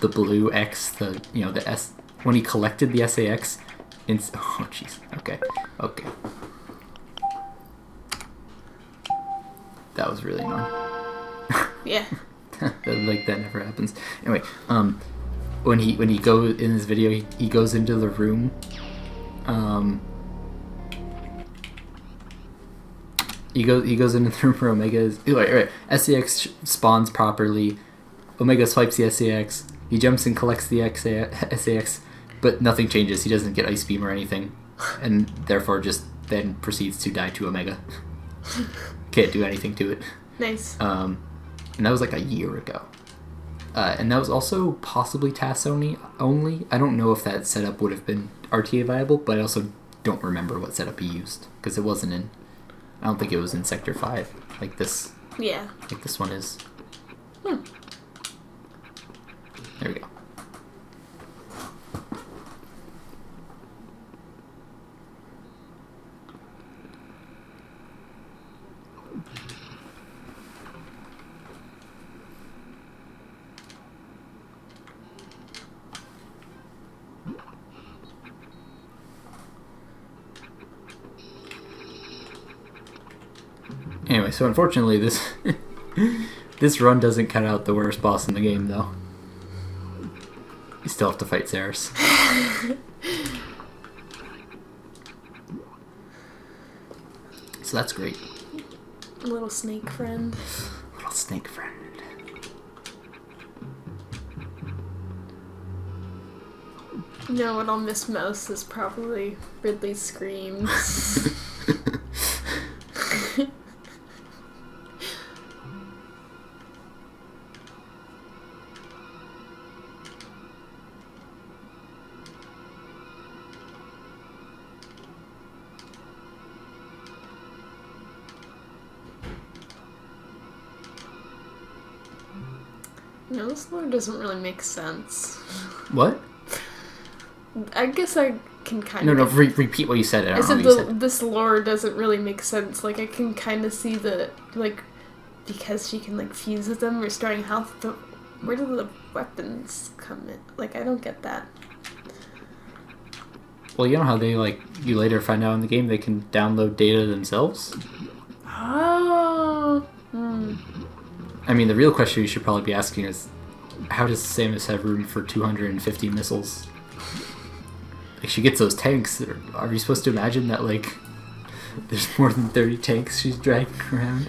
the blue X, the S, when he collected the SAX. Oh jeez. Okay. That was really annoying. Yeah. Like that never happens. Anyway, when he goes in this video, he goes into the room. He goes into the room where Omega is. Right. SAX spawns properly. Omega swipes the SAX. He jumps and collects the SAX, but nothing changes. He doesn't get Ice Beam or anything, and therefore just then proceeds to die to Omega. Can't do anything to it. Nice. And that was like a year ago. And that was also possibly TAS only. I don't know if that setup would have been RTA viable, but I also don't remember what setup he used, because it wasn't in... I don't think it was in Sector 5, like this. Yeah. Like this one is. Hmm. There we go. Anyway, so unfortunately this run doesn't cut out the worst boss in the game, though. You still have to fight Ceres. So that's great. Little snake friend. Little snake friend. You know what I'll miss most is probably Ridley's screams. No, this lore doesn't really make sense. What? I guess I can kind of... No, repeat what you said. I said this lore doesn't really make sense. Like, I can kind of see the, like, because she can, like, fuse with them, restoring health, but where do the weapons come in? Like, I don't get that. Well, you know how they, like, you later find out in the game they can download data themselves? Oh. I mean, the real question you should probably be asking is, how does Samus have room for 250 missiles? Like, she gets those tanks. Are we supposed to imagine that, like, there's more than 30 tanks she's dragging around?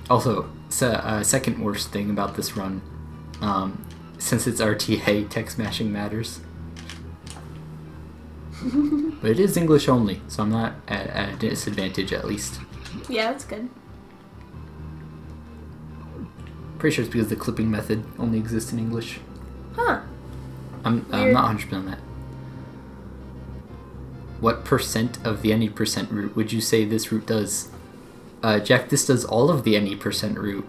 Also, second worst thing about this run, since it's RTA, text mashing matters. But it is English only, so I'm not at a disadvantage, at least. Yeah, that's good. Pretty sure it's because the clipping method only exists in English. Huh. I'm not 100% on that. What percent of the any percent route would you say this route does? Jack, this does all of the any percent route.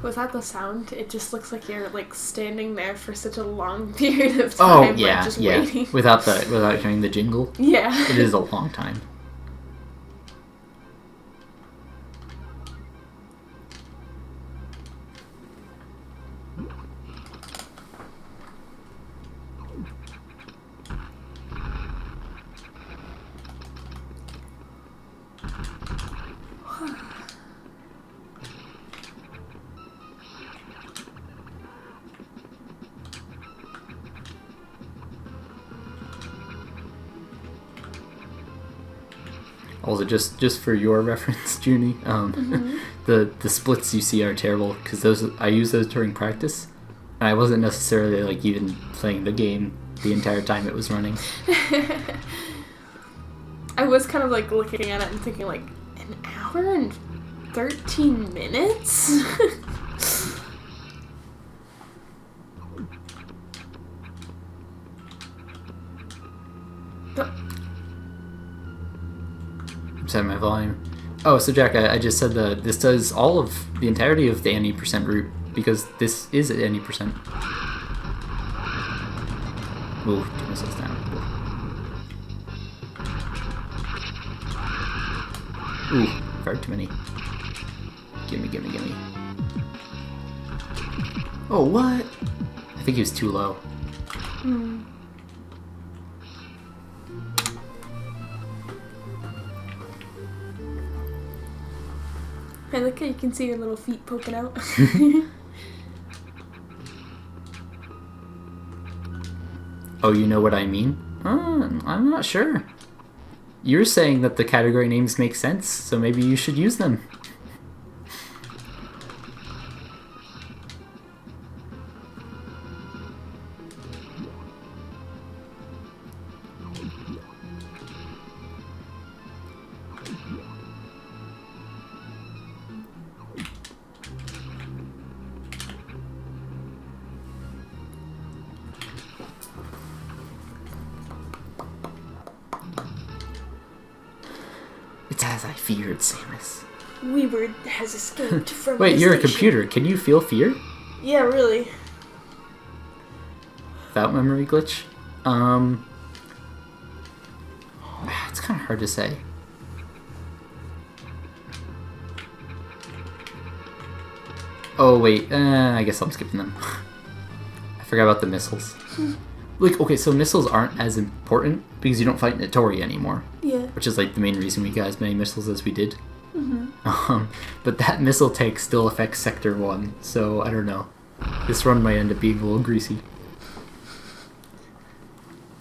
Without the sound, it just looks like you're like standing there for such a long period of time. Oh yeah, like, just yeah. waiting. Without hearing the jingle. Yeah. It is a long time. Also, just for your reference, Junie, the splits you see are terrible because I use those during practice, and I wasn't necessarily like even playing the game the entire time it was running. I was kind of like looking at it and thinking like, an hour and 13 minutes? set my volume. Oh, so Jack, I just said that this does all of the entirety of the any percent route because this is at any percent. Ooh, 2 missiles down. Ooh, far too many. Gimme. Oh, what? I think he was too low. I like how you can see your little feet poking out. Oh, you know what I mean? I'm not sure. You're saying that the category names make sense, so maybe you should use them. It's as I feared, Samus. Weebird has escaped from Wait, the you're a station. computer. Can you feel fear? Yeah, really. Without memory glitch? It's kind of hard to say. Oh, wait. I guess I'm skipping them. I forgot about the missiles. Like, okay, so missiles aren't as important because you don't fight Notori anymore. Yeah. Which is, like, the main reason we got as many missiles as we did. But that missile tank still affects Sector 1, so I don't know. This run might end up being a little greasy.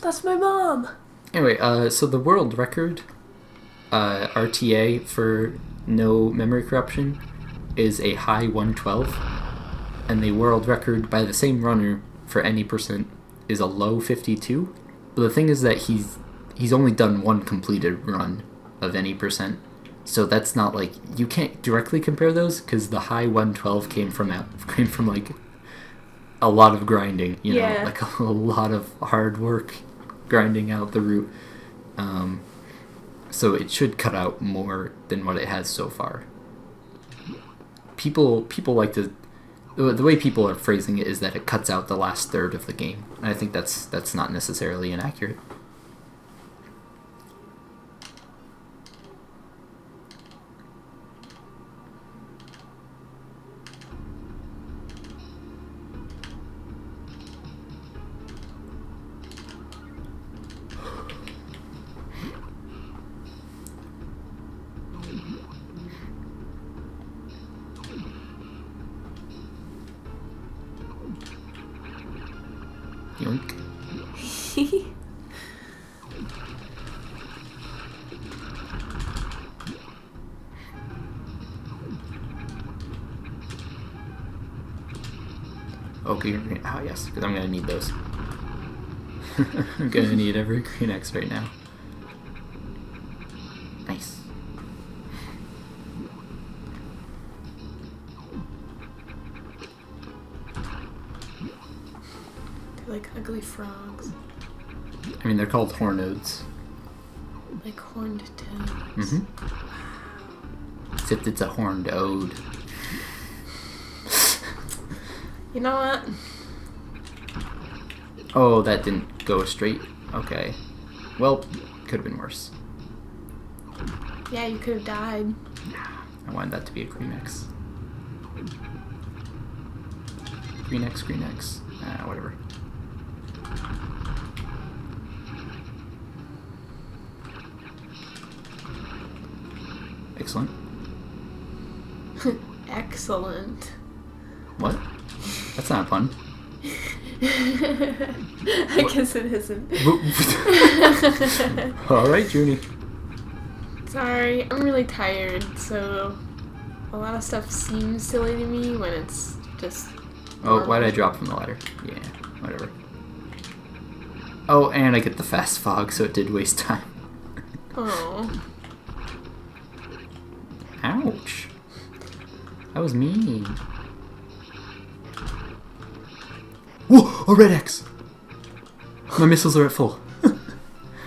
That's my mom! Anyway, so the world record, RTA for no memory corruption, is a high 112, and the world record by the same runner for any percent is a low 52. But the thing is that he's only done one completed run of any percent, so that's not like, you can't directly compare those because the high 112 came from like a lot of grinding, you know, like a lot of hard work grinding out the route. So it should cut out more than what it has so far. People like to, the way people are phrasing it is that it cuts out the last third of the game. And I think that's not necessarily inaccurate. Yoink. Okay, oh yes, because I'm gonna need those. I'm gonna need every green X right now. Nice. They're like ugly frogs. I mean, they're called hornodes. Like horned toads. Mm-hmm. Except it's a horned ode. You know what? Oh, that didn't go straight. Okay. Well, could have been worse. Yeah, you could have died. I wanted that to be a green X. Green X, green X. Whatever. Excellent. Excellent. What? That's not a pun. I guess it isn't. Alright, Junie. Sorry, I'm really tired, so a lot of stuff seems silly to me when it's just... Oh, why did I drop from the ladder? Yeah, whatever. Oh, and I get the fast fog, so it did waste time. Oh. Ouch. That was mean. Whoa! A red X! My missiles are at full.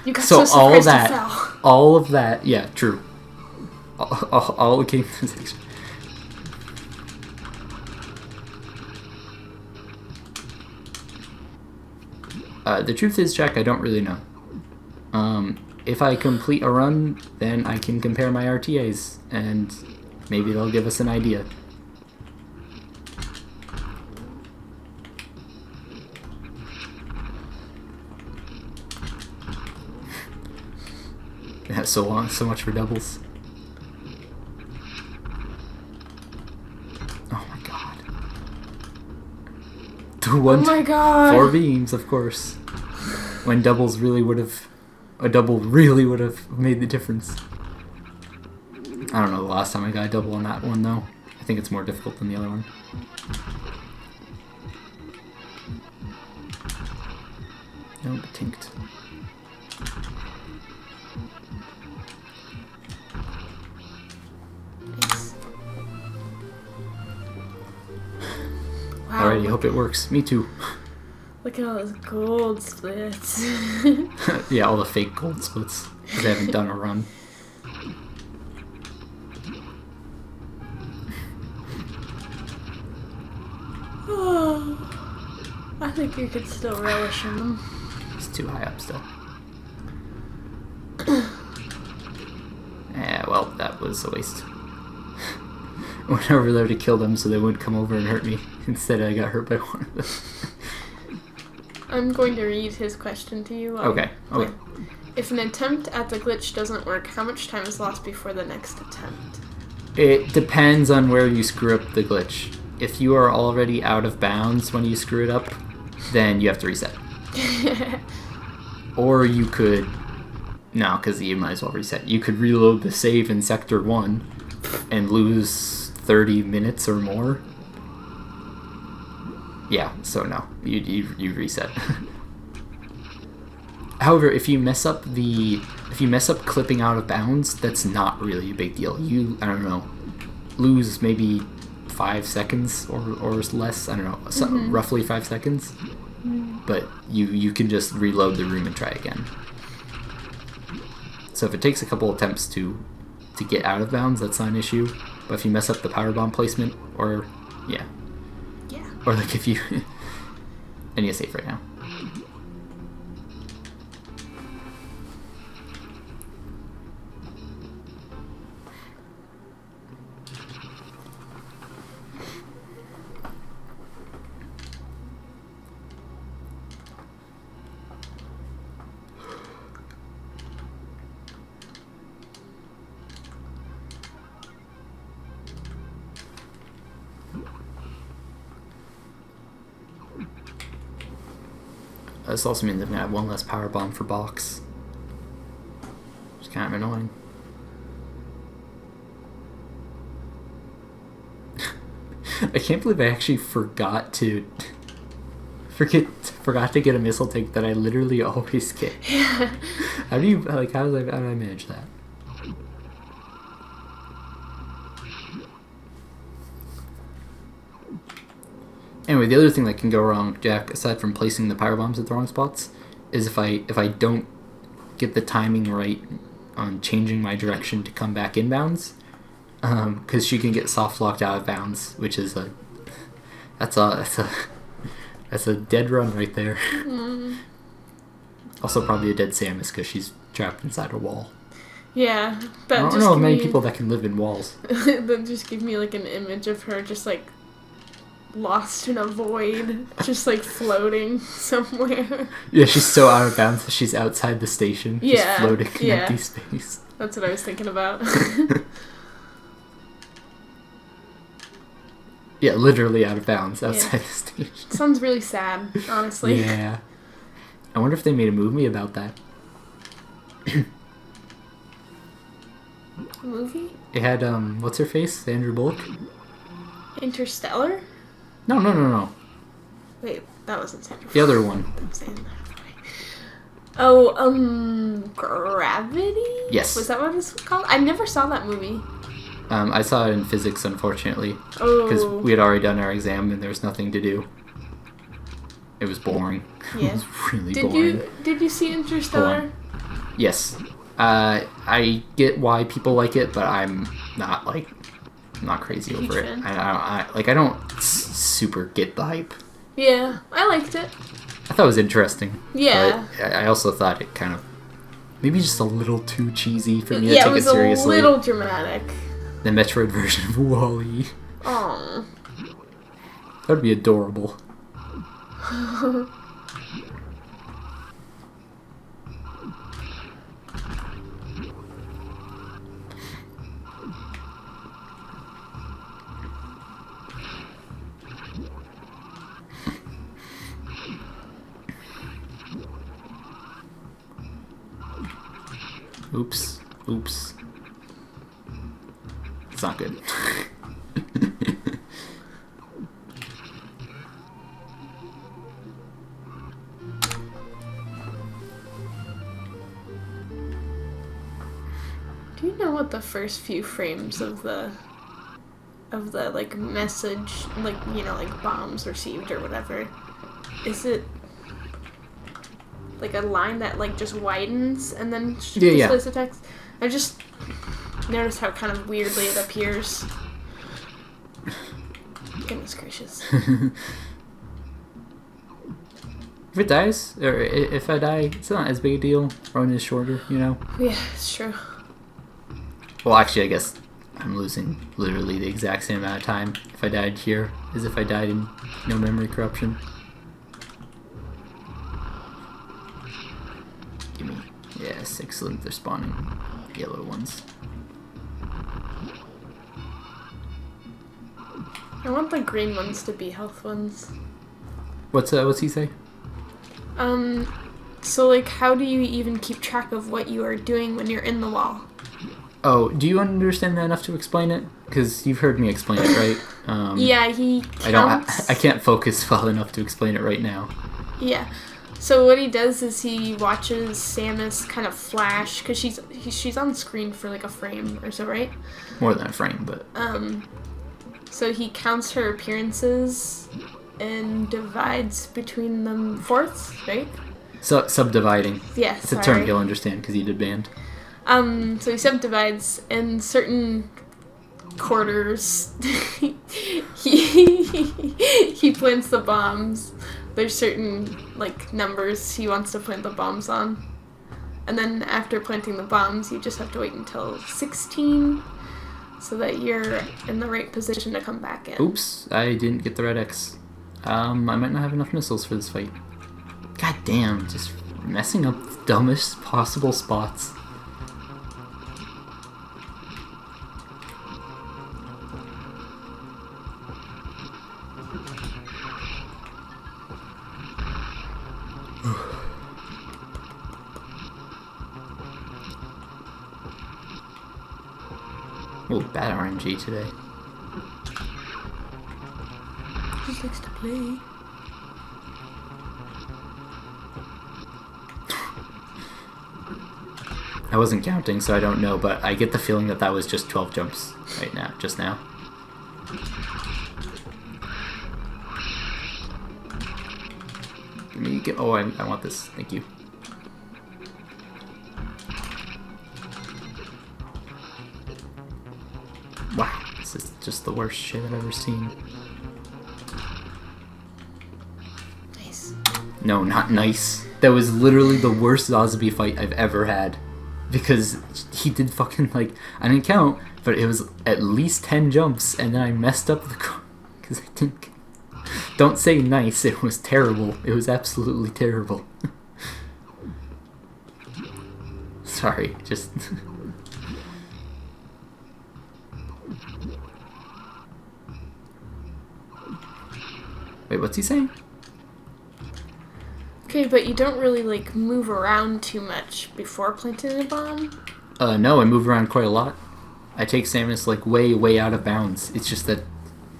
You got So so all surprised you that, fell. all of that, yeah, true. all game physics. The truth is, Jack, I don't really know. If I complete a run, then I can compare my RTAs, and maybe they'll give us an idea. Yeah, so long, so much for doubles. Oh my god. Oh my god. 4 beams, of course. When doubles really would have... A double really would have made the difference. I don't know the last time I got a double on that one, though. I think it's more difficult than the other one. Nope, tinked. Nice. Wow. Alrighty, hope it works. Me too. Look at all those gold splits. Yeah, all the fake gold splits. Because I haven't done a run. Oh, I think you could still relish in them. It's too high up still. Yeah, well, that was a waste. I went over there to kill them so they wouldn't come over and hurt me. Instead, I got hurt by one of them. I'm going to read his question to you. Okay. If an attempt at the glitch doesn't work, how much time is lost before the next attempt? It depends on where you screw up the glitch. If you are already out of bounds when you screw it up, then you have to reset. Or you could... No, because you might as well reset. You could reload the save in Sector 1 and lose 30 minutes or more. Yeah, so no. You reset. However, if you mess up clipping out of bounds, that's not really a big deal. You, I don't know, lose maybe 5 seconds or less. I don't know, roughly 5 seconds. But you can just reload the room and try again. So if it takes a couple attempts to get out of bounds, that's not an issue. But if you mess up the power bomb placement, or yeah, or like if you I need a save right now. This also means I'm going to have one less power bomb for box. Which is kind of annoying. I can't believe I actually forgot to get a missile tank that I literally always get. How do I manage that? Anyway, the other thing that can go wrong, Jack, aside from placing the power bombs at the wrong spots, is if I don't get the timing right on changing my direction to come back inbounds, because she can get soft locked out of bounds, which is that's a dead run right there. Mm. Also, probably a dead Samus because she's trapped inside a wall. Yeah, but I don't know many people that can live in walls. That just give me like an image of her just like lost in a void, just like floating somewhere. Yeah, she's so out of bounds that she's outside the station, just floating in empty space. That's what I was thinking about. Yeah, literally out of bounds outside the station. Sounds really sad, honestly. Yeah. I wonder if they made a movie about that. A movie? It had, what's her face? Sandra Bullock? Interstellar? No. Wait, that wasn't Sandra Bullock. The other one. Oh, Gravity? Yes. Was that what it's called? I never saw that movie. I saw it in physics, unfortunately. Oh. Because we had already done our exam and there was nothing to do. It was boring. Yeah. It was really boring. Did you see Interstellar? Yes. I get why people like it, but I'm not like not crazy Huge over it. fan. I don't super get the hype. Yeah, I liked it. I thought it was interesting. Yeah. But I also thought it kind of maybe just a little too cheesy for me to Yeah, take it was seriously. a little dramatic. The Metroid version of Wall-E. Aww. That would be adorable. Oops. Oops. It's not good. Do you know what the first few frames of the like message, like, you know, like bombs received or whatever, is it like a line that like just widens and then displays the text? I just noticed how kind of weirdly it appears. Goodness gracious. If it dies, or if I die, it's not as big a deal. Run is shorter, you know? Yeah, it's true. Well, actually, I guess I'm losing literally the exact same amount of time if I died here as if I died in no memory corruption. Gimme. Yes, excellent. They're spawning yellow ones. I want the green ones to be health ones. What's he say? So like, how do you even keep track of what you are doing when you're in the wall? Oh, do you understand that enough to explain it? Because you've heard me explain it, right? Yeah, he counts. I can't focus well enough to explain it right now. Yeah. So what he does is he watches Samus kind of flash, because she's on screen for like a frame or so, right? More than a frame, but... So he counts her appearances and divides between them fourths, right? So, subdividing. Yes, It's a term you'll understand because you did band. So he subdivides in certain quarters. he plants the bombs. There's certain like numbers he wants to plant the bombs on. And then after planting the bombs, you just have to wait until 16 so that you're in the right position to come back in. Oops, I didn't get the red X. I might not have enough missiles for this fight. God damn, just messing up the dumbest possible spots. Oh, bad RNG today. Just likes to play. I wasn't counting, so I don't know, but I get the feeling that that was just 12 jumps right now, just now. Oh, I want this. Thank you. Wow, this is just the worst shit I've ever seen. Nice. No, not nice. That was literally the worst Zazzaby fight I've ever had. Because he did fucking, like, I didn't count, but it was at least 10 jumps, and then I messed up the... Because I didn't... Don't say nice, it was terrible. It was absolutely terrible. Sorry, just... Wait, what's he saying? Okay, but you don't really, like, move around too much before planting a bomb? No, I move around quite a lot. I take Samus, like, way out of bounds. It's just that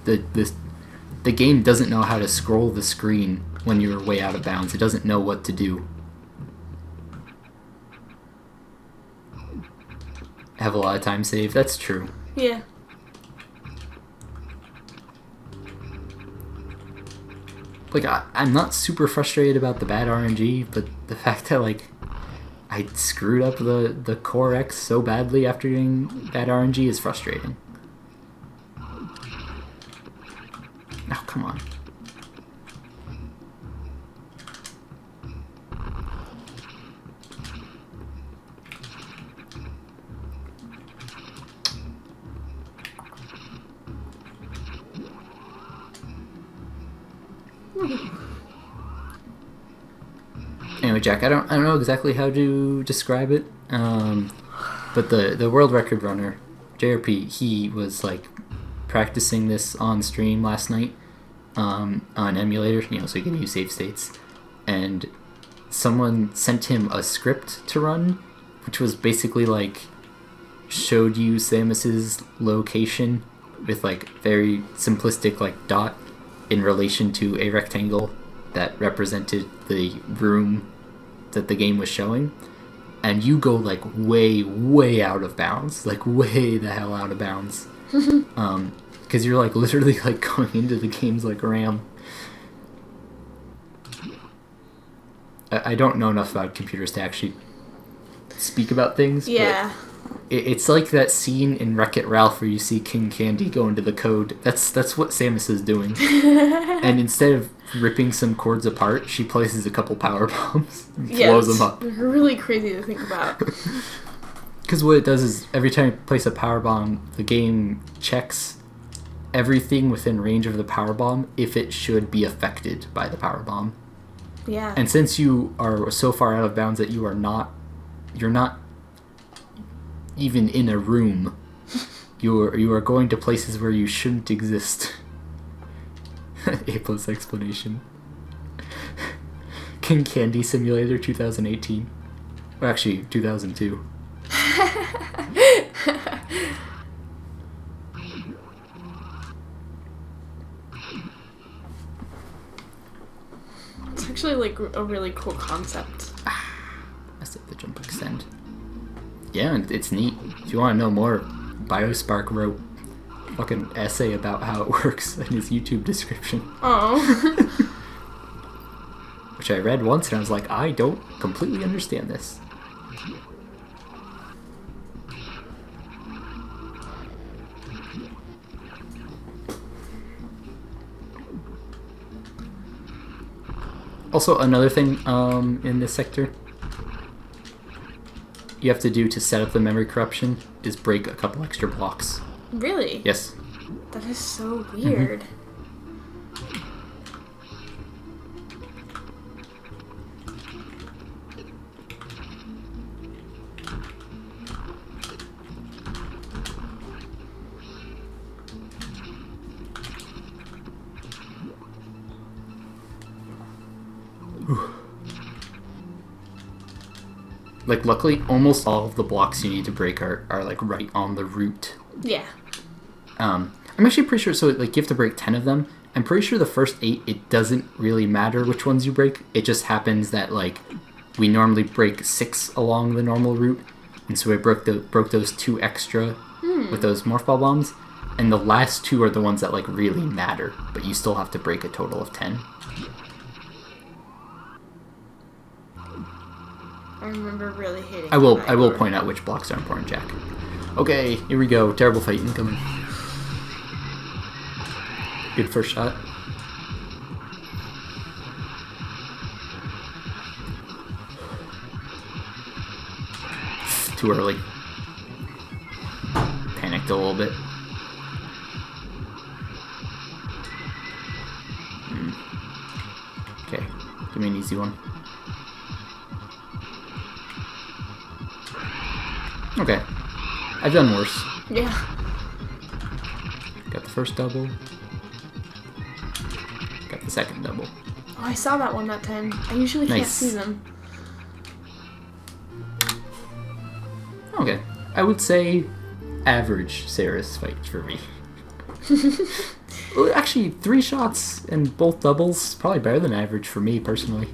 the game doesn't know how to scroll the screen when you're way out of bounds. It doesn't know what to do. I have a lot of time saved. That's true. Yeah. Like, I'm not super frustrated about the bad RNG, but the fact that, like, I screwed up the Core X so badly after doing that RNG is frustrating. Oh, come on. Anyway, Jack, I don't know exactly how to describe it, but the world record runner, JRP, he was like practicing this on stream last night on emulator, so you can use save states, and someone sent him a script to run, which was basically like showed you Samus's location with like very simplistic like dot in relation to a rectangle that represented the room that the game was showing, and you go like way out of bounds, like way the hell out of bounds, because you're like literally like going into the game's like RAM. I don't know enough about computers to actually speak about things. Yeah. But it's like that scene in Wreck-It Ralph where you see King Candy go into the code. That's what Samus is doing. And instead of ripping some chords apart, she places a couple power bombs and blows them up. Really crazy to think about. Because what it does is every time you place a power bomb, the game checks everything within range of the power bomb if it should be affected by the power bomb. Yeah. And since you are so far out of bounds that you're not even in a room, you are going to places where you shouldn't exist. A plus explanation. King Candy Simulator 2018. Or actually, 2002. It's actually like a really cool concept. I said the jump extend. Yeah, it's neat. If you want to know more, Biospark wrote a fucking essay about how it works in his YouTube description. Oh. Which I read once and I was like, I don't completely understand this. Also, another thing in this sector you have to do to set up the memory corruption is break a couple extra blocks. Really? Yes. That is so weird. Like, luckily, almost all of the blocks you need to break are like right on the route. Yeah. I'm actually pretty sure, so like you have to break 10 of them. I'm pretty sure the first 8, it doesn't really matter which ones you break. It just happens that like we normally break 6 along the normal route, and so I broke those 2 extra with those morph ball bombs, and the last 2 are the ones that like really matter, but you still have to break a total of 10. I remember really hating I will point out which blocks are important, Jack. Okay, here we go. Terrible fight incoming. Good first shot. Too early. Panicked a little bit. Okay, give me an easy one. Okay, I've done worse. Yeah. Got the first double. Got the second double. Oh, I saw that one that time. I usually can't see them. Okay, I would say average Saris fight for me. Well, actually, 3 shots and both doubles, probably better than average for me personally.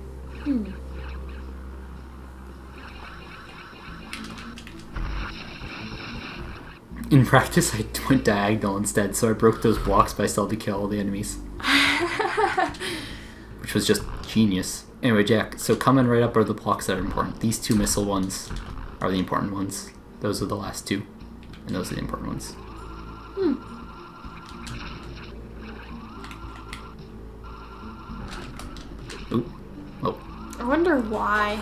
In practice, I went diagonal instead, so I broke those blocks, but I still had to kill all the enemies. which was just genius. Anyway, Jack, so coming right up are the blocks that are important. These 2 missile ones are the important ones. Those are the last 2, and those are the important ones. Ooh. Oh. I wonder why.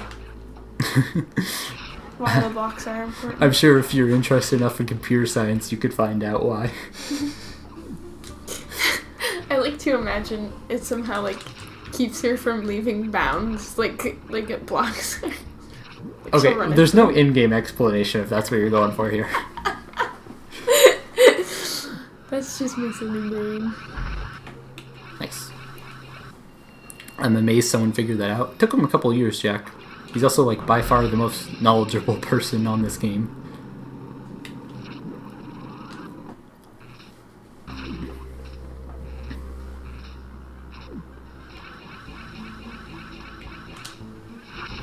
Why the blocks are important. I'm sure if you're interested enough in computer science, you could find out why. I like to imagine it somehow like keeps her from leaving bounds, like it blocks her. Like Okay, there's no in-game explanation if that's what you're going for here. That's just my silly brain. Nice. I'm amazed someone figured that out. It took him a couple years, Jack. He's also like by far the most knowledgeable person on this game.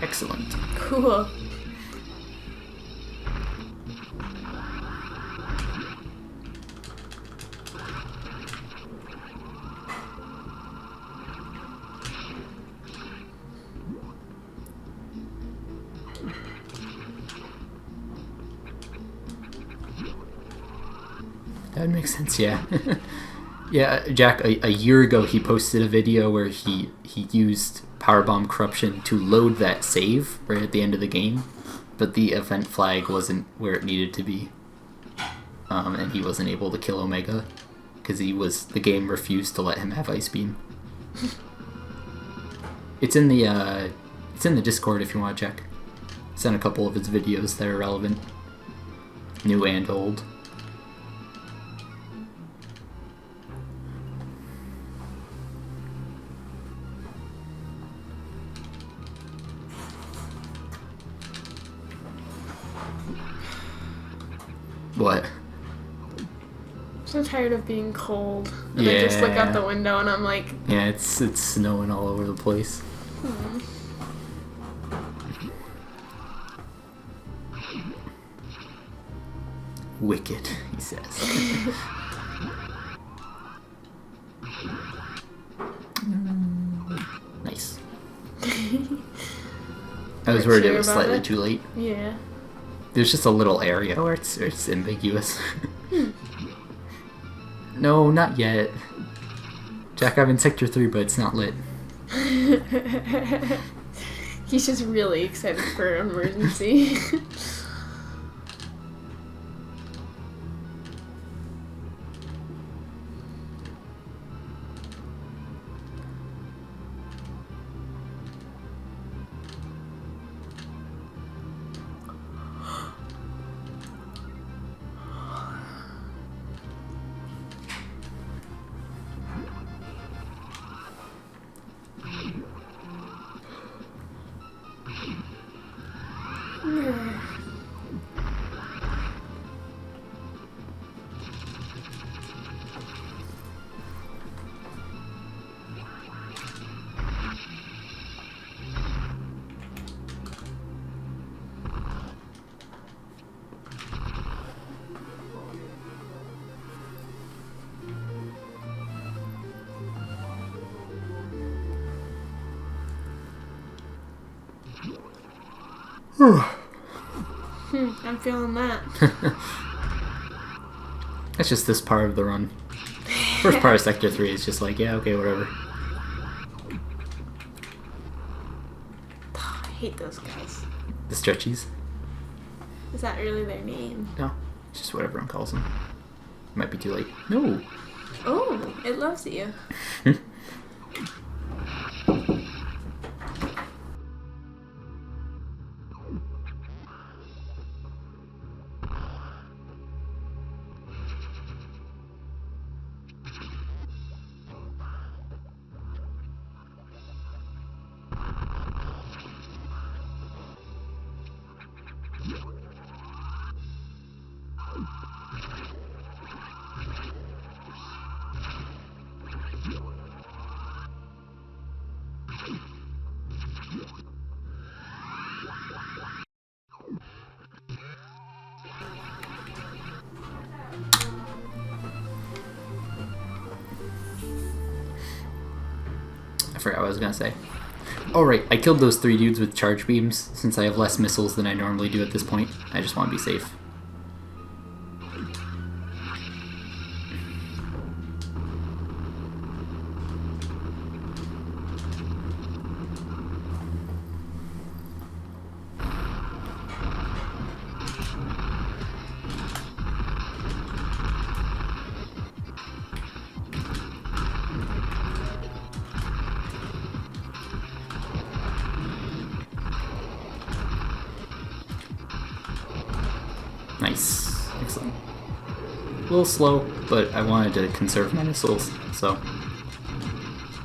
Excellent. Cool. That would make sense, yeah. Yeah, Jack, a year ago he posted a video where he used Powerbomb Corruption to load that save right at the end of the game, but the event flag wasn't where it needed to be. And he wasn't able to kill Omega because the game refused to let him have Ice Beam. It's in the Discord if you want to check. Sent a couple of his videos that are relevant, new and old. What? I'm so tired of being cold. And I just look out the window and I'm like... Yeah, it's snowing all over the place. Wicked, he says. Nice. I was worried it was slightly too late. Yeah. There's just a little area where it's ambiguous. No, not yet. Jack, I'm in Sector 3, but it's not lit. He's just really excited for an emergency. I'm feeling that. That's just this part of the run. First part of Sector 3 is just like, yeah, okay, whatever. I hate those guys. The stretchies? Is that really their name? No, it's just what everyone calls them. Might be too late. No! Oh, it loves you. forgot what I was gonna say. Oh right, I killed those 3 dudes with charge beams since I have less missiles than I normally do at this point. I just want to be safe. Nice. Excellent. A little slow, but I wanted to conserve my missiles, so...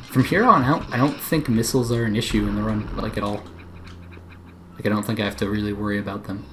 From here on out, I don't think missiles are an issue in the run, like, at all. Like, I don't think I have to really worry about them.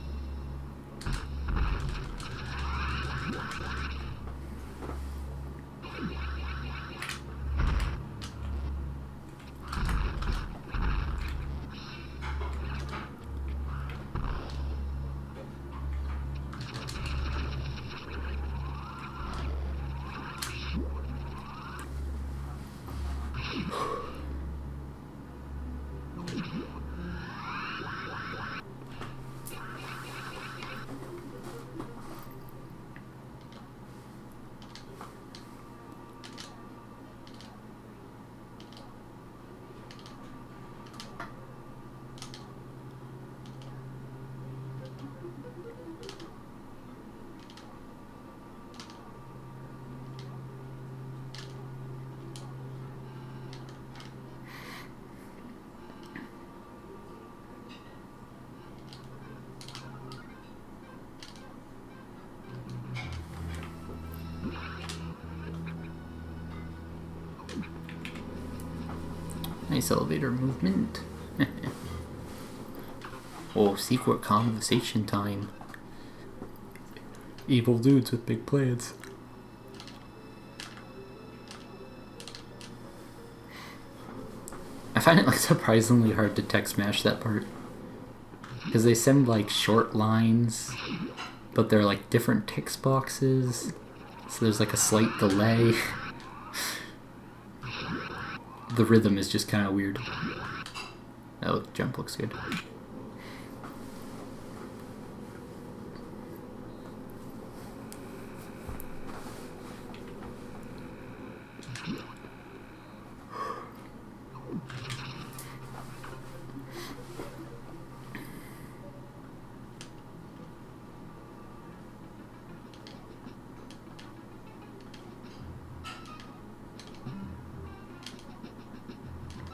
Nice elevator movement. Oh, secret conversation time. Evil dudes with big plans. I find it like surprisingly hard to text match that part. Because they send like short lines, but they're like different text boxes. So there's like a slight delay. The rhythm is just kind of weird. Oh, the jump looks good.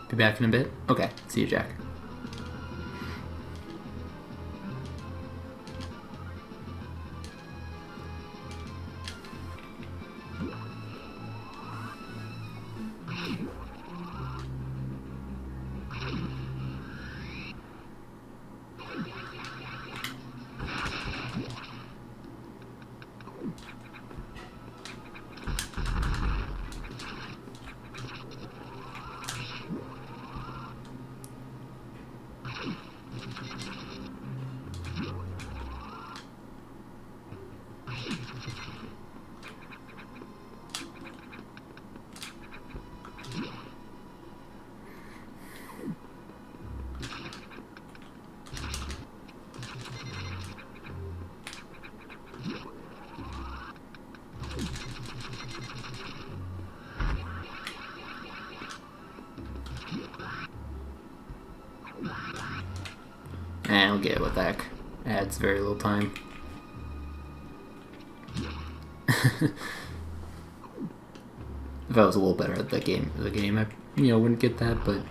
Be back in a bit? Okay, see you, Jack. I'll get it with that. Adds very little time. If I was a little better at the game, I wouldn't get that, but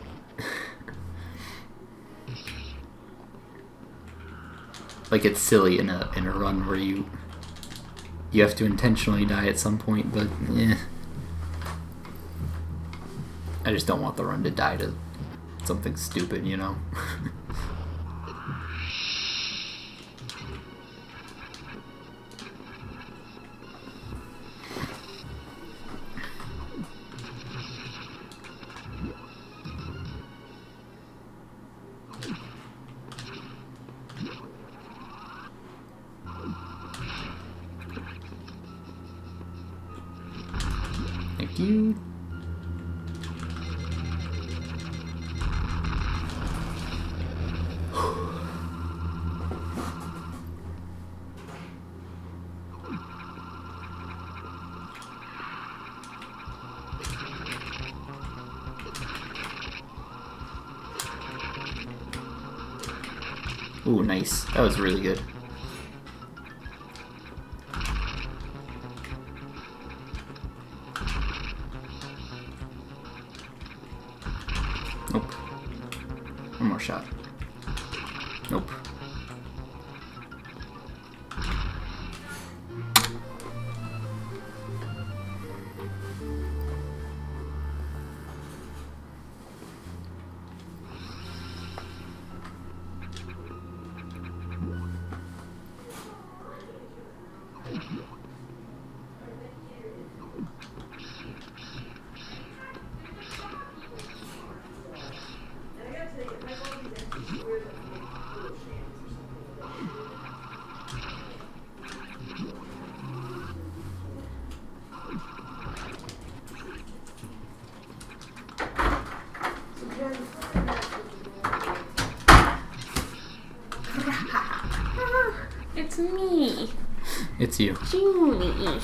like it's silly in a run where you have to intentionally die at some point, but I just don't want the run to die to something stupid, you know. Thank you. Ooh, nice. That was really good. Nope. One more shot. Nope. It's me. It's you. Junie.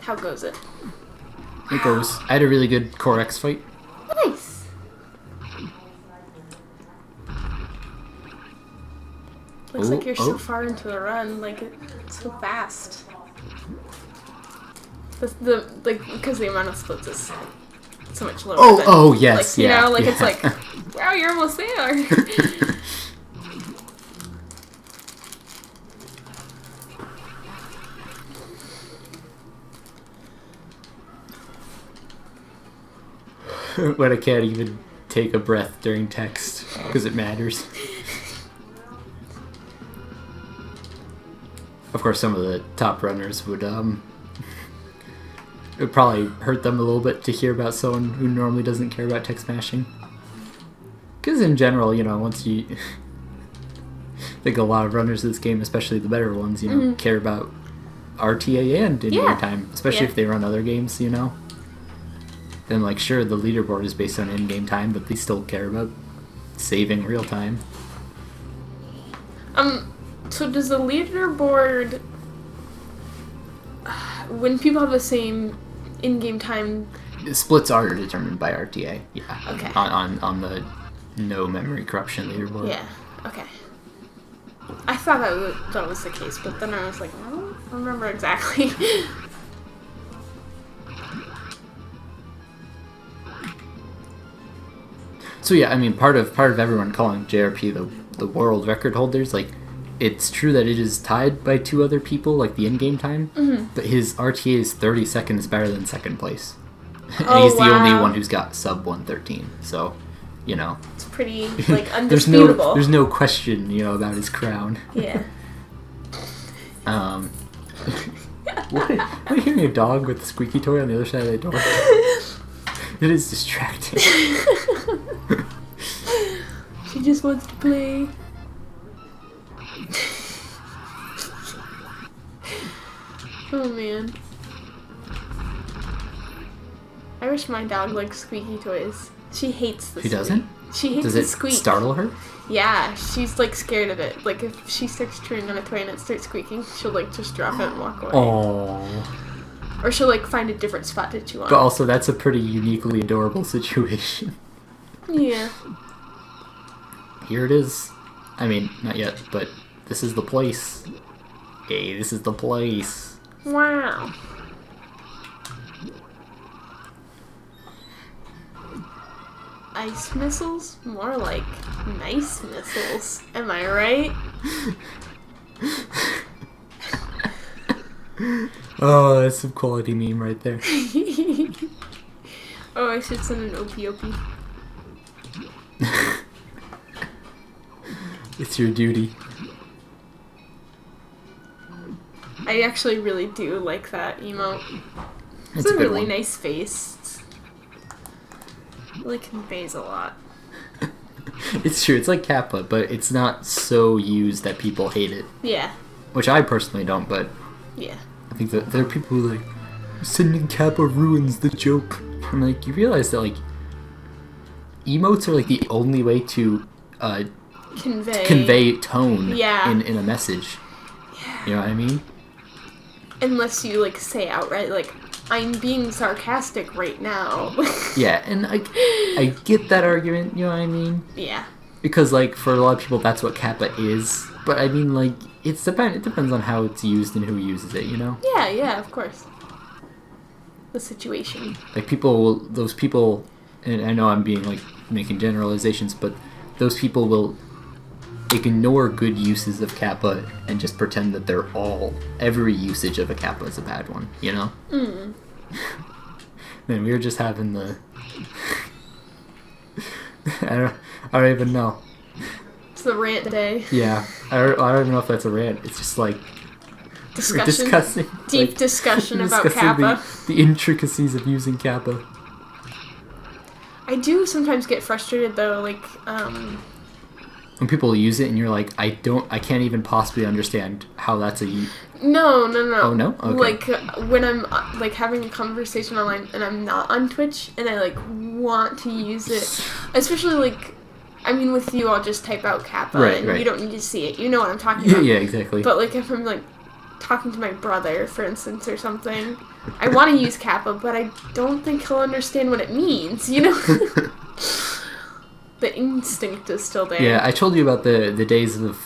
How goes it? It goes. I had a really good Core X fight. Nice. Looks like you're so far into the run, like it's so fast. The because the amount of splits is so much lower. Oh yes, like, you know, like yeah. it's like, wow, you're almost there. When I can't even take a breath during text because it matters. Of course, some of the top runners would it would probably hurt them a little bit to hear about someone who normally doesn't care about text mashing. Because in general, you know, once you I think a lot of runners of this game, especially the better ones, you know, care about RTA and in-game time, especially if they run other games, you know. Then, like, sure, the leaderboard is based on in-game time, but they still care about saving real time. So does the leaderboard, when people have the same in-game time... Splits are determined by RTA, yeah. Okay. On the no memory corruption leaderboard. Yeah, okay. I thought that was the case, but then I was like, I don't remember exactly. So yeah, I mean, part of everyone calling JRP the world record holders, like, it's true that it is tied by two other people, like the in-game time, but his RTA is 30 seconds better than second place. And he's the only one who's got sub 113, so, you know. It's pretty, like, undisputable. there's no question, you know, about his crown. Yeah. What? Am I hearing a dog with a squeaky toy on the other side of the door? It is distracting. She just wants to play. Oh man. I wish my dog liked squeaky toys. She hates the She doesn't? She hates Does the it squeak. startle her? Yeah, she's like scared of it. Like if she starts chewing on a toy and it starts squeaking, she'll like just drop it and walk away. Oh. Or she'll like find a different spot to chew on. But also, that's a pretty uniquely adorable situation. Yeah. Here it is. I mean, not yet, but this is the place. Hey, this is the place. Wow. Ice missiles? More like nice missiles. Am I right? Oh, that's some quality meme right there. Oh, I should send an OP. It's your duty. I actually really do like that emote. It's It's a a good really one. nice face. It really conveys a lot. It's true, it's like Kappa, but it's not so used that people hate it. Yeah. Which I personally don't, but Yeah. I think that there are people who are like, sending Kappa ruins the joke. I'm like, you realize that, like, emotes are like the only way to convey tone in a message. Yeah. You know what I mean? Unless you like say outright like I'm being sarcastic right now. Yeah, and I get that argument, you know what I mean? Yeah. Because, like, for a lot of people, that's what Kappa is. But, I mean, like, it depends on how it's used and who uses it, you know? Yeah, of course. The situation. Like, those people, and I know I'm being, like, making generalizations, but those people will ignore good uses of Kappa and just pretend that every usage of a Kappa is a bad one, you know? Mm. Man, we were just having the... I don't even know. It's the rant day. Yeah, I don't even know if that's a rant. It's just like discussing deep discussion about Kappa. The intricacies of using Kappa. I do sometimes get frustrated though, like when people use it and you're like, I can't even possibly understand how that's a. No. Oh no. Okay. Like when I'm like having a conversation online and I'm not on Twitch and I like want to use it, especially like. I mean, with you, I'll just type out Kappa, and you don't need to see it. You know what I'm talking about. Yeah, exactly. But, like, if I'm, like, talking to my brother, for instance, or something, I want to use Kappa, but I don't think he'll understand what it means, you know? The instinct is still there. Yeah, I told you about the days of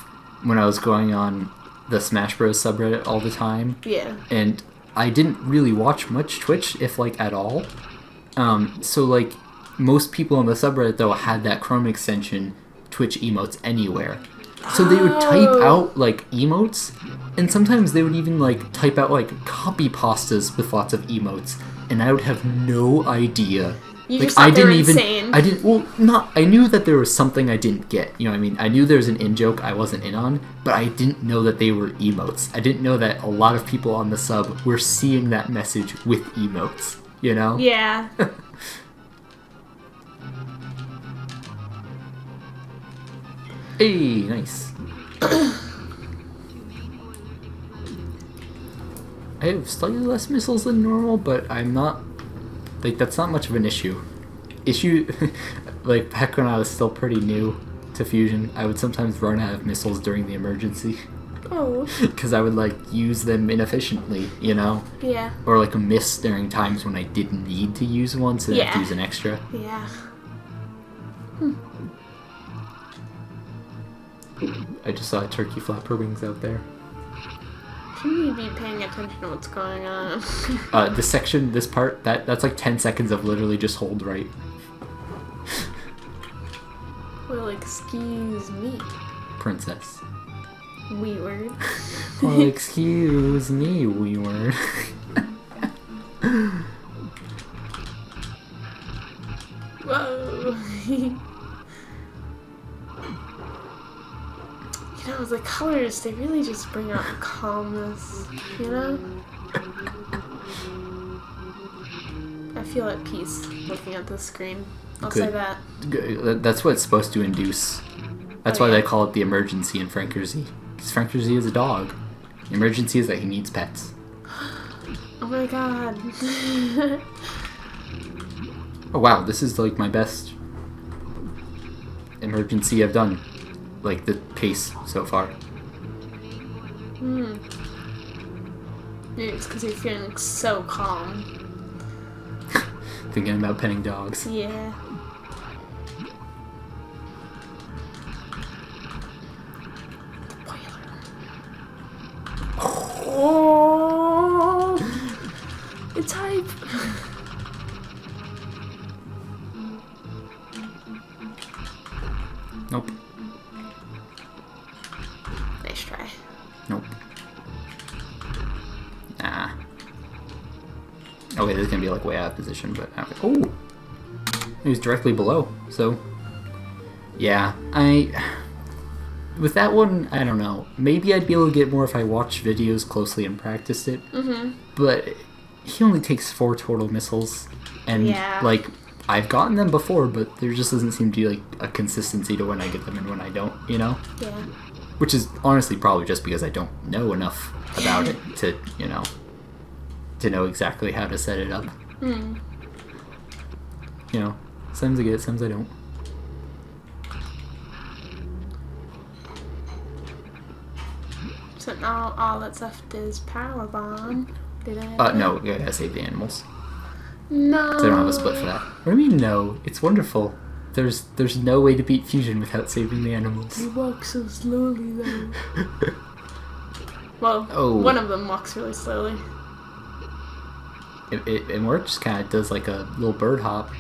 when I was going on the Smash Bros. Subreddit all the time. Yeah. And I didn't really watch much Twitch, if, like, at all. So, like... Most people on the subreddit, though, had that Chrome extension, Twitch emotes anywhere. So they would type out, like, emotes, and sometimes they would even, like, type out, like, copy pastas with lots of emotes, and I would have no idea. You like, just thought they were insane. I knew that there was something I didn't get, you know what I mean? I knew there was an in-joke I wasn't in on, but I didn't know that they were emotes. I didn't know that a lot of people on the sub were seeing that message with emotes, you know? Yeah. Hey, nice. I have slightly less missiles than normal, but I'm not... Like, that's not much of an issue. Like, back when I was still pretty new to Fusion, I would sometimes run out of missiles during the emergency. Oh. Because I would, like, use them inefficiently, you know? Yeah. Or, like, miss during times when I didn't need to use one, so I have to use an extra. Yeah. I just saw turkey flapper wings out there. Shouldn't you be paying attention to what's going on? This part, that's like 10 seconds of literally just hold right. Well, excuse me. Princess. Wee word. Well, excuse me, wee word. Whoa. You know, the colors, they really just bring out the calmness, you know? I feel at peace looking at this screen. I'll say that. That's what it's supposed to induce. That's why they call it the emergency in Frankerzy. Because Frankerzy is a dog. The emergency is that he needs pets. Oh my god. Oh wow, this is like my best emergency I've done. Like, the pace so far. Maybe it's because you're feeling so calm. Thinking about petting dogs. Yeah. Oh! It's hype! Nope. Nice try. Nope. Nah. Okay, this is gonna be like way out of position, but oh, he was directly below. So, yeah, with that one, I don't know. Maybe I'd be able to get more if I watched videos closely and practiced it. But he only takes 4 total missiles, and like I've gotten them before, but there just doesn't seem to be like a consistency to when I get them and when I don't. You know? Yeah. Which is honestly probably just because I don't know enough about it to, you know, to know exactly how to set it up. You know, sometimes I get it, sometimes I don't. So now all that's left is Power Bomb. Did I? No, you gotta save the animals. No. So I don't have a split for that. What do you mean no? It's wonderful. There's no way to beat Fusion without saving the animals. They walk so slowly though. Well, one of them walks really slowly. It works. Kind of does like a little bird hop.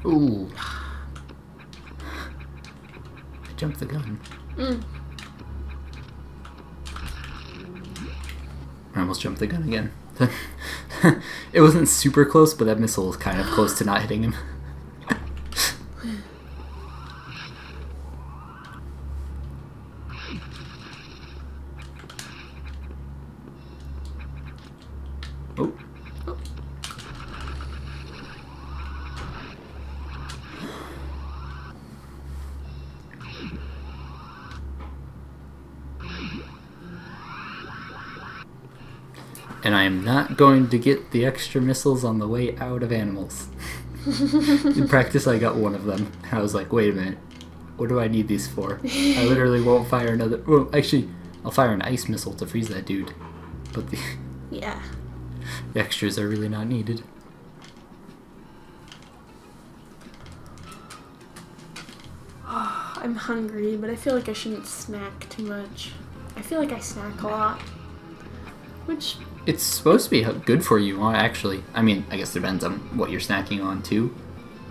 Ooh. I jumped the gun. I almost jumped the gun again. It wasn't super close, but that missile was kind of close to not hitting him. Oh. And I am not going to get the extra missiles on the way out of animals. In practice, I got one of them. I was like, wait a minute. What do I need these for? I literally won't fire another... Well, actually, I'll fire an ice missile to freeze that dude. But the extras are really not needed. Oh, I'm hungry, but I feel like I shouldn't snack too much. I feel like I snack a lot. Which... It's supposed to be good for you, actually. I mean, I guess it depends on what you're snacking on, too.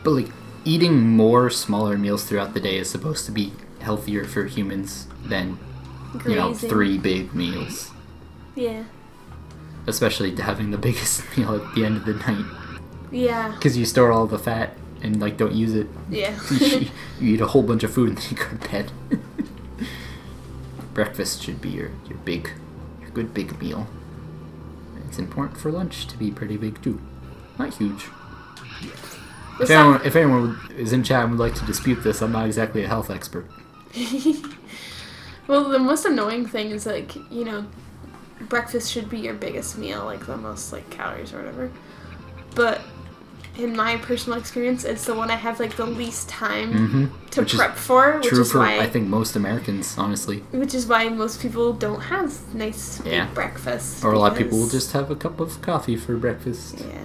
But, like, eating more smaller meals throughout the day is supposed to be healthier for humans than, grazing. You know, 3 big meals. Yeah. Especially having the biggest meal at the end of the night. Yeah. Because you store all the fat and, like, don't use it. Yeah. You eat a whole bunch of food and then you go to bed. Breakfast should be your good big meal. It's important for lunch to be pretty big too. Not huge. If anyone is in chat and would like to dispute this, I'm not exactly a health expert. Well, the most annoying thing is, like, you know, breakfast should be your biggest meal, like the most, like, calories or whatever. But in my personal experience, it's the one I have, like, the least time to prep for. True for, I think, most Americans, honestly. Which is why most people don't have nice big breakfasts. Or a lot of people will just have a cup of coffee for breakfast. Yeah.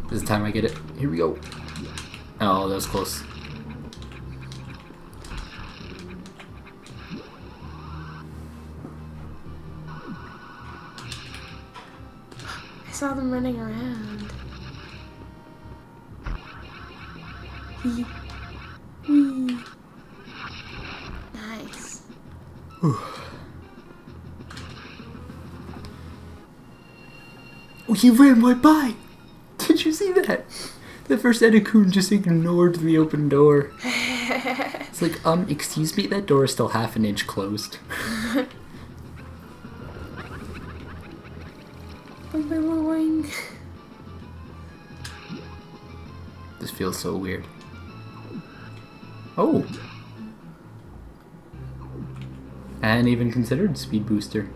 This is the time I get it. Here we go. Oh, that was close. I saw them running around. Nice. Oh, he ran right by! Did you see that? The first Edikun just ignored the open door. It's like, excuse me, that door is still half an inch closed. This feels so weird. Oh! I hadn't even considered speed booster.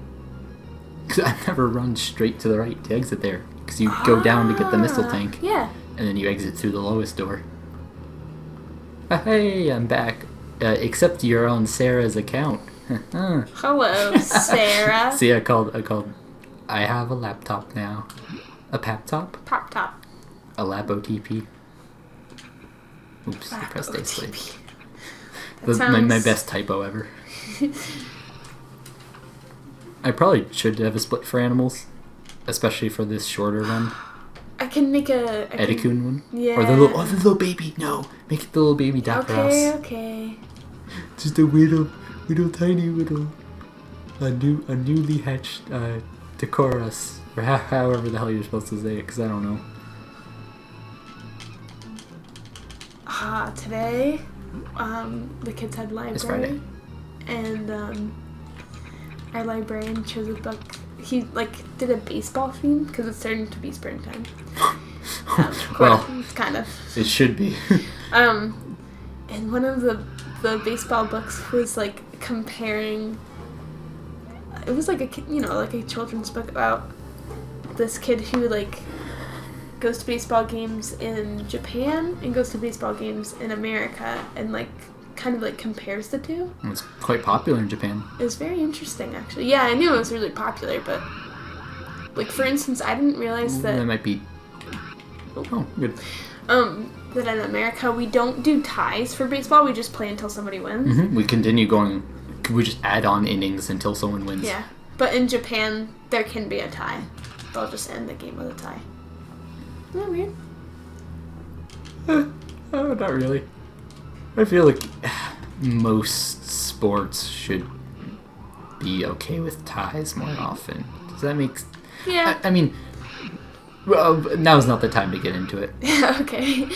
Because I've never run straight to the right to exit there. Because you go down to get the missile tank. Yeah. And then you exit through the lowest door. Hey, I'm back. Except you're on Sarah's account. Hello, Sarah. See, I have a laptop now. A pap-top? Pop-top. A lab OTP. Oops, I pressed escape. My best typo ever. I probably should have a split for animals. Especially for this shorter run. I can make a... Edikun one? Yeah. Or the little baby. No, make it the little baby Dakaros. Okay. Just a tiny little... A newly hatched Dakoros. Or however the hell you're supposed to say it, because I don't know. Today, the kids had library. It's Friday. And, our librarian chose a book. He, did a baseball theme, because it's starting to be springtime. Well, it's kind of. It should be. And one of the baseball books was, comparing it was like a kid, like a children's book about this kid who like goes to baseball games in Japan and goes to baseball games in America and like kind of like compares the two. It's quite popular in Japan. It was very interesting, actually. Yeah, I knew it was really popular, but like for instance, I didn't realize that might be. Oh, good. That in America we don't do ties for baseball. We just play until somebody wins. Mm-hmm. We continue going. We just add on innings until someone wins. Yeah, but in Japan there can be a tie. They'll just end the game with a tie. Isn't that weird? Oh, not really. I feel like most sports should be okay with ties more often. Does that make sense? Yeah. I mean, well, now's not the time to get into it. Yeah, okay.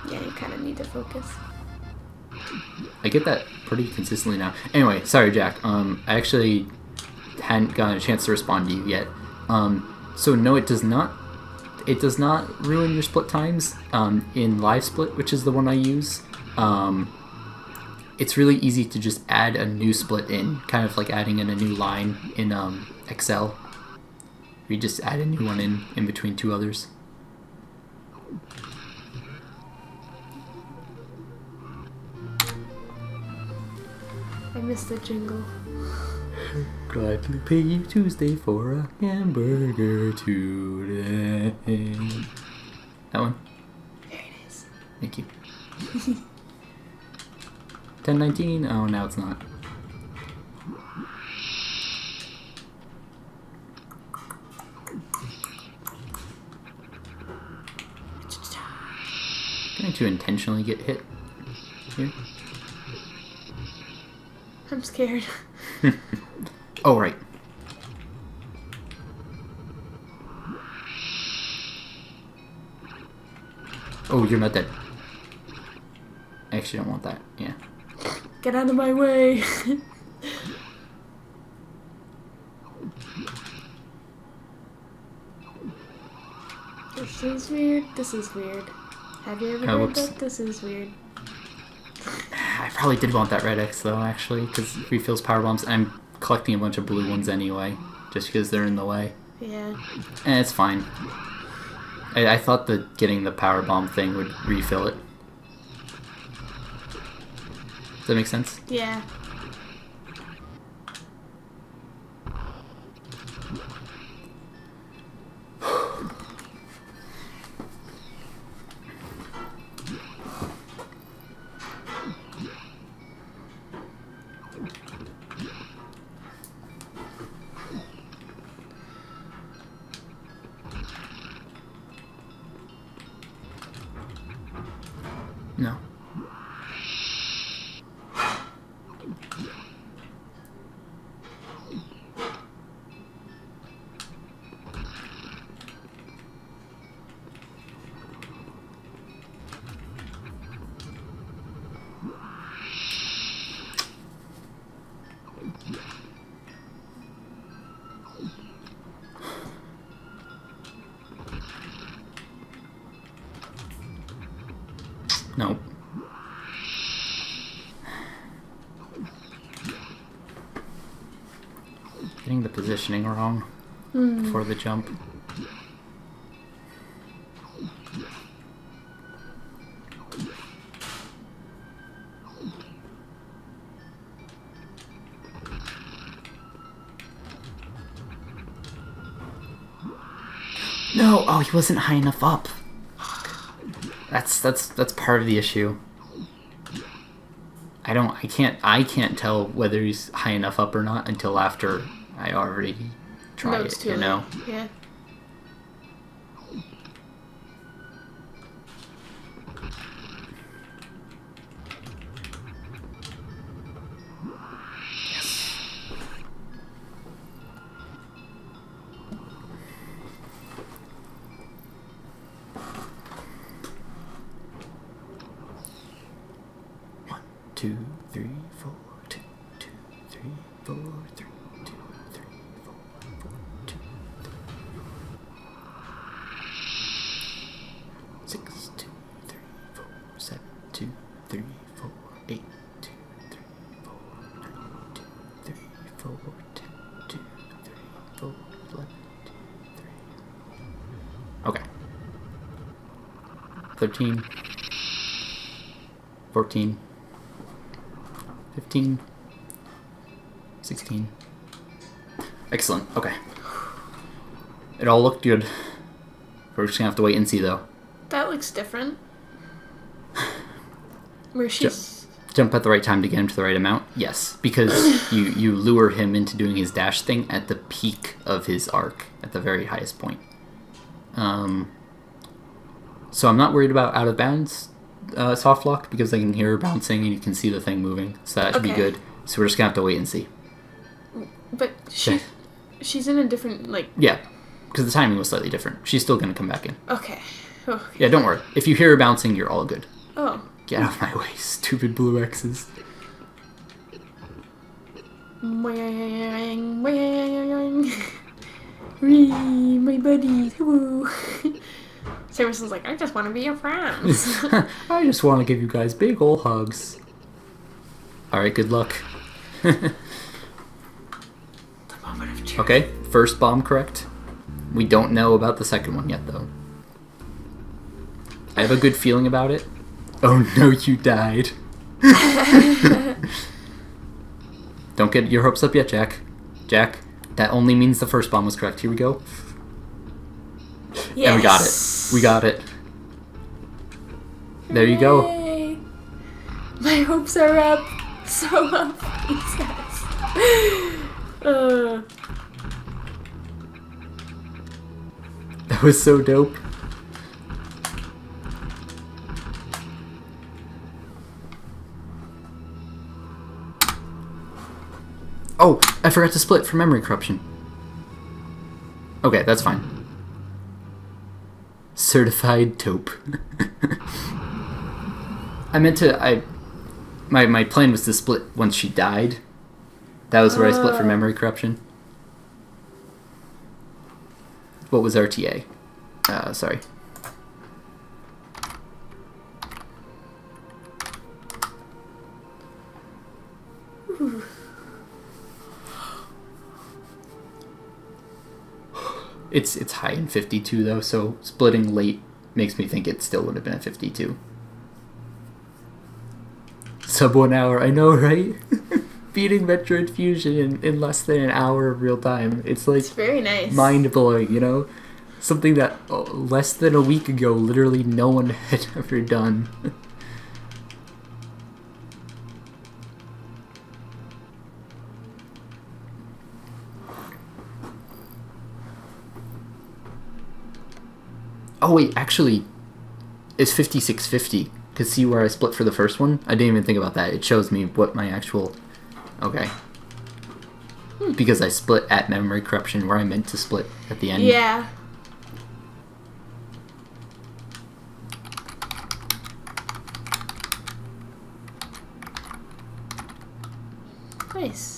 Yeah, you kind of need to focus. I get that pretty consistently now. Anyway, sorry, Jack. I actually hadn't gotten a chance to respond to you yet. So no, it does not. It does not ruin your split times in Live Split, which is the one I use. It's really easy to just add a new split in, kind of like adding in a new line in Excel. You just add a new one in between two others. I missed the jingle. Gladly pay you Tuesday for a hamburger today. That one? Very nice. Thank you. 10:19? Oh, now it's not. Going to intentionally get hit here. I'm scared. Oh, right. Oh, you're not dead. I actually don't want that. Yeah. Get out of my way. This is weird. This is weird. Have you ever heard that? This is weird. I probably did want that red X though, actually, because it refills power bombs. I'm collecting a bunch of blue ones anyway, just because they're in the way. Yeah. And it's fine. I thought that getting the power bomb thing would refill it. Does that make sense? Yeah. No. No. Getting the positioning wrong before the jump. No! Oh, he wasn't high enough up. That's part of the issue. I can't tell whether he's high enough up or not until after I already tried it, you know? Yeah. Two, three, four, two, two, three, four, three, two, three, four, four, two, three. 6, 2, 3, 4, 7, 2, 3, 4, 8, 2, 3, 4, 9, 2, 3, 4, 10, 2, 3, 4, 11, 2, 3. Okay. 13, 14, 15, 16. Excellent. Okay. It all looked good. We're just gonna have to wait and see, though. That looks different. Where she's... Jump at the right time to get him to the right amount? Yes. Because you lure him into doing his dash thing at the peak of his arc, at the very highest point. So I'm not worried about out of bounds soft lock, because I can hear her bouncing and you can see the thing moving. So that should be good. So we're just gonna have to wait and see. But she's in a different, like... Yeah, because the timing was slightly different. She's still gonna come back in. Okay. Yeah, don't worry. If you hear her bouncing, you're all good. Oh. Get out of my way, stupid blue X's. Wang, wang. Wee, my buddies. Woo. Samerson's like, I just want to be your friends. I just want to give you guys big ol' hugs. Alright, good luck. The moment of truth. Okay, first bomb correct. We don't know about the second one yet, though. I have a good feeling about it. Oh no, you died. Don't get your hopes up yet, Jack. Jack, that only means the first bomb was correct. Here we go. Yes. And we got it. We got it. There you go. Yay. My hopes are up. So up, Jesus. That was so dope. Oh, I forgot to split for memory corruption. Okay, that's fine. Certified taupe. My plan was to split once she died. That was where I split for memory corruption. What was RTA? Sorry. It's high in 52 though, so splitting late makes me think it still would have been at 52. Sub 1 hour, I know, right? Beating Metroid Fusion in less than an hour of real time. It's like very nice. Mind blowing, you know? Something that less than a week ago literally no one had ever done. Oh wait, actually, it's 5650. Cause see where I split for the first one? I didn't even think about that. It shows me what my actual... Okay. Because I split at memory corruption where I meant to split at the end. Yeah. Nice.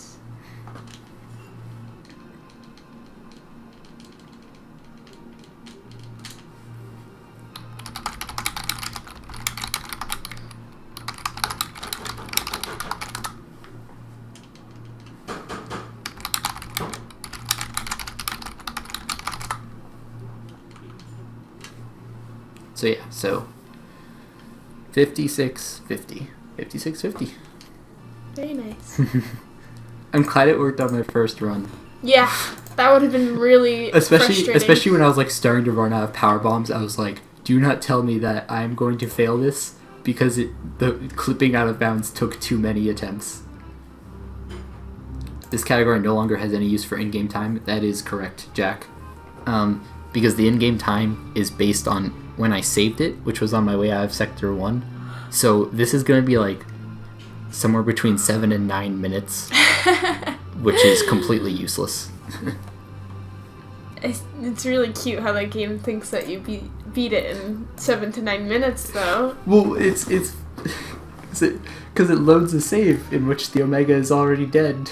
So yeah, so 5650. 5650. Very nice. I'm glad it worked on my first run. Yeah, that would have been really frustrating. Especially when I was like starting to run out of power bombs, I was like, do not tell me that I'm going to fail this because the clipping out of bounds took too many attempts. This category no longer has any use for in-game time. That is correct, Jack. Because the in-game time is based on when I saved it, which was on my way out of Sector 1. So this is going to be like somewhere between 7 and 9 minutes, which is completely useless. It's really cute how that game thinks that you beat it in 7 to 9 minutes, though. Well, it's because it loads a save in which the Omega is already dead.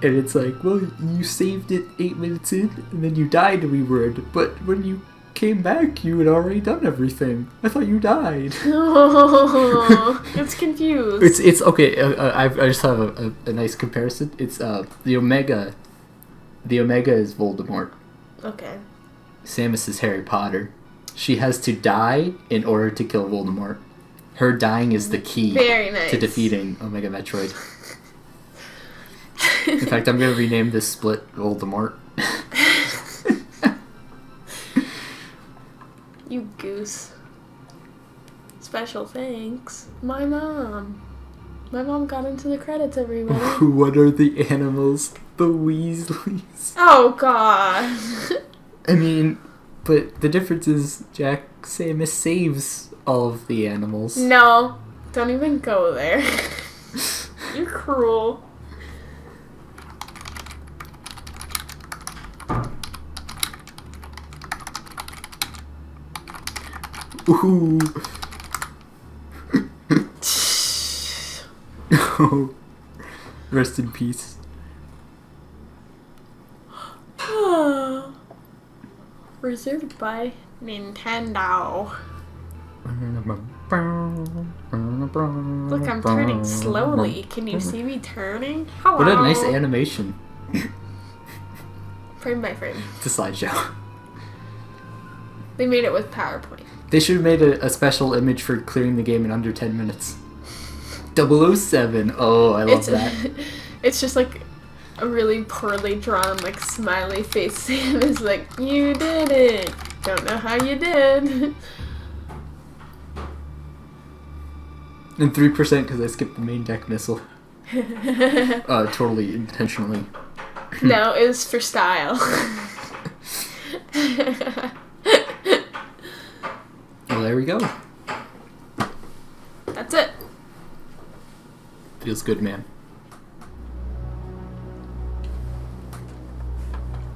And it's like, well, you saved it 8 minutes in, and then you died, we would. But when you came back, you had already done everything. I thought you died. Oh, it's confused. It's okay. I just have a nice comparison. It's the Omega. The Omega is Voldemort. Okay. Samus is Harry Potter. She has to die in order to kill Voldemort. Her dying is the key Very nice. to defeating Omega Metroid. In fact, I'm going to rename this split Voldemort. You goose. Special thanks. My mom. My mom got into the credits, everybody. What are the animals? The Weasleys. Oh, God. I mean, but the difference is Samus saves all of the animals. No. Don't even go there. You're cruel. Ooh. Oh. Rest in peace. Reserved by Nintendo. Look, I'm turning slowly. Can you see me turning? Hello. What a nice animation. Frame by frame. It's a slideshow. They made it with PowerPoint. They should have made a special image for clearing the game in under 10 minutes. 007. Oh, I love that. It's just like a really poorly drawn, like, smiley face. Sam is like, you did it. Don't know how you did. And 3% because I skipped the main deck missile. Totally intentionally. No, it was for style. Well, there we go. That's it. Feels good, man.